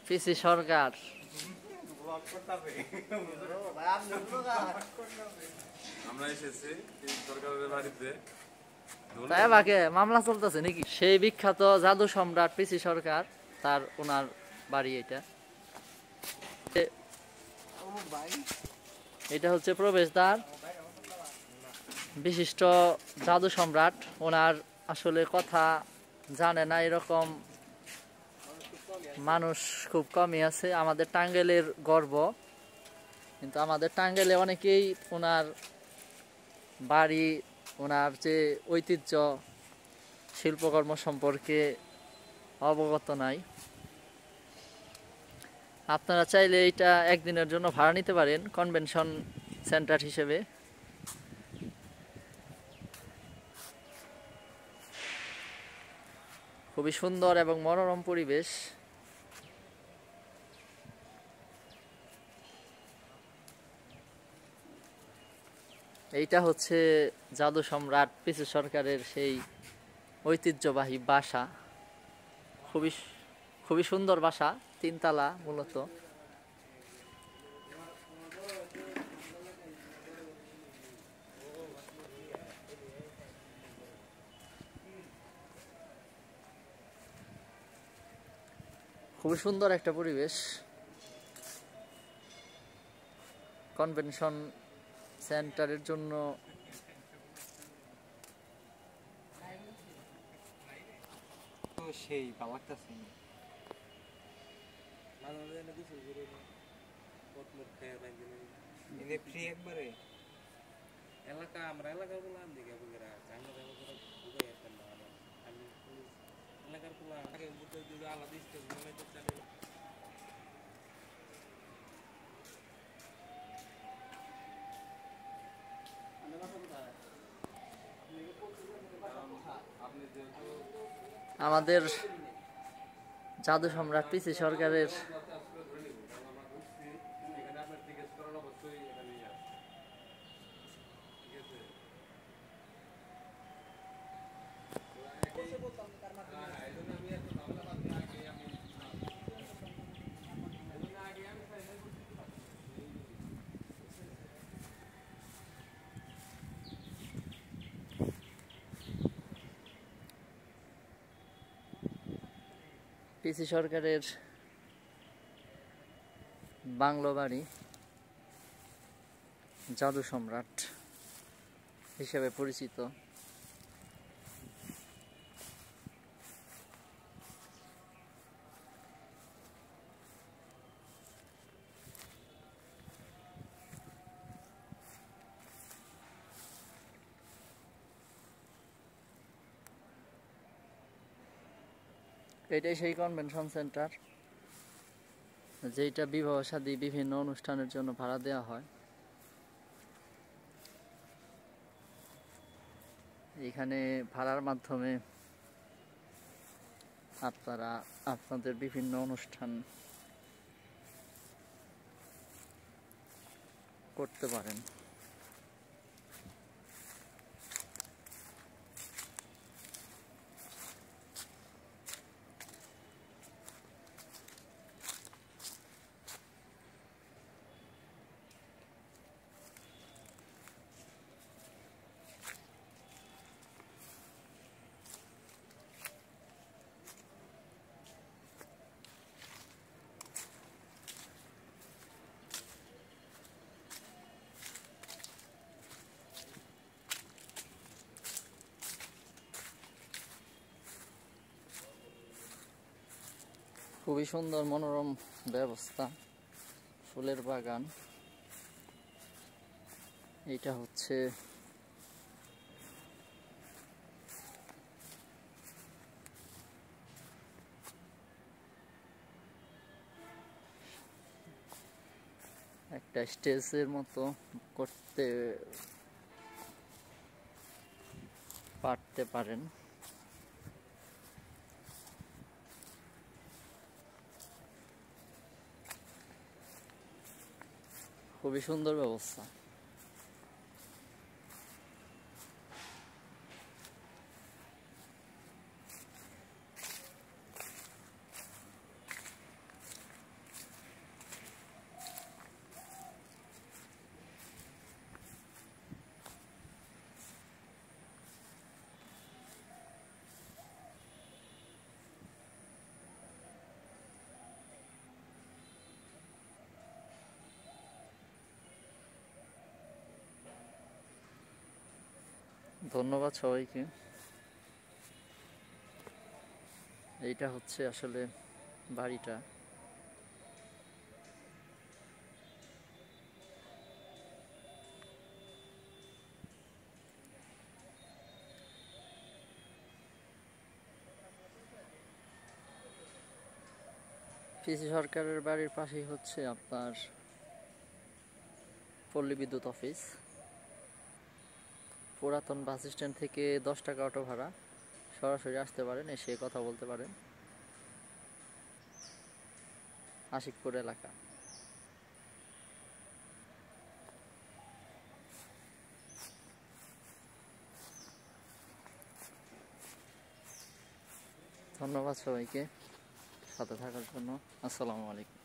পিসি সরকার আমরা এসেছি সরকারের বাড়িতে তাই বাকে মামলা চলতেছে নাকি? সেই বিখ্যাত জাদু সম্রাট পিসি সরকার, তার ওনার বাড়ি এটা। এটা হচ্ছে প্রবেশদ্বার। বিশিষ্ট জাদু সম্রাট, ওনার আসলে কথা জানে না এরকম মানুষ খুব কমই আছে। আমাদের টাঙ্গাইলের গর্ব, কিন্তু আমাদের টাঙ্গাইলে অনেকেই ওনার বাড়ি, ওনার যে ঐতিহ্য শিল্পকর্ম সম্পর্কে অবগত নাই। আপনারা চাইলে এটা একদিনের জন্য ভাড়া নিতে পারেন কনভেনশন সেন্টার হিসেবে। খুবই সুন্দর এবং মনোরম পরিবেশ। এইটা হচ্ছে জাদু সম্রাট পিসি সরকারের সেই ঐতিহ্যবাহী বাসা। খুবই সুন্দর বাসা, 3 তলা মূলত। খুবই সুন্দর একটা পরিবেশ। কনভেনশন সেন্টারের জন্য সেই ভালো লাগতেছে। ফ্রি একবারে এলাকা, আমরা এলাকার গুলো দিকে এলাকার গুলো আলাদা স্টেজ আমাদের জাদু সম্রাট পিসি সরকারের পিসি সরকারের বাংলো বাড়ি জাদু সম্রাট হিসেবে পরিচিত। এটাই সেই কনভেনশন সেন্টার যেটা বিবাহ শাদী বিভিন্ন অনুষ্ঠানের জন্য ভাড়া দেওয়া হয়। এখানে ভাড়ার মাধ্যমে আপনারা আপনাদের বিভিন্ন অনুষ্ঠান করতে পারেন। খুবই সুন্দর মনোরম ব্যবস্থা, ফুলের বাগান। এটা হচ্ছে একটা স্টেজের মতো করতে পারতে পারেন। খুবই সুন্দর ব্যবস্থা। ধন্যবাদ সবাইকে। এইটা হচ্ছে আসলে বাড়িটা। পিসি সরকারের বাড়ির পাশেই হচ্ছে আপনার পল্লী বিদ্যুৎ অফিস। পুরাতন বাস স্ট্যান্ড থেকে 10 টাকা অটো ভাড়া, সরাসরি আসতে পারেন, এসে কথা বলতে পারেন। আশিকপুর এলাকা। ধন্যবাদ সবাইকে সাথে থাকার জন্য। আসসালামু আলাইকুম।